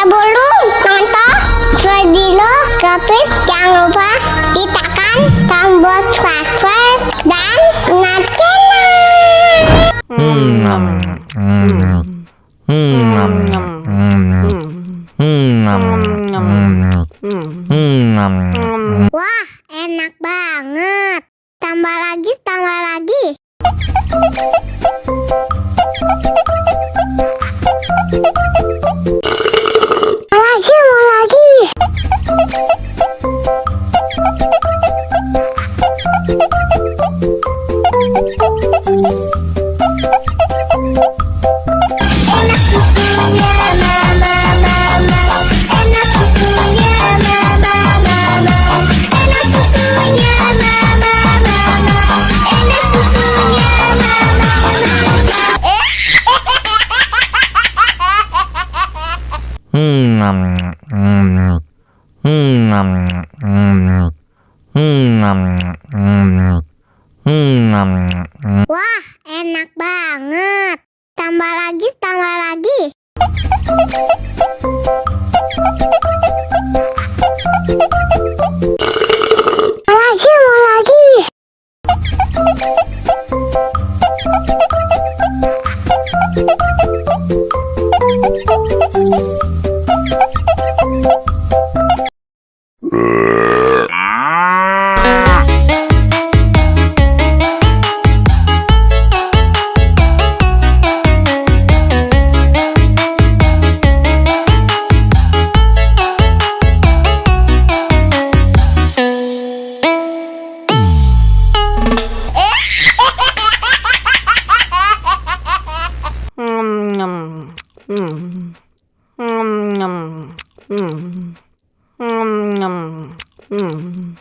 Sebelum nonton video Gapit, jangan lupa ditekan tombol subscribe dan wah, enak banget. Tambah lagi, tambah lagi. Mau lagi. Enak susunya mama, enak susunya mama, enak susunya mama, enak susunya wah, enak banget. Tambah lagi, tambah lagi. Mau lagi. Nom nom.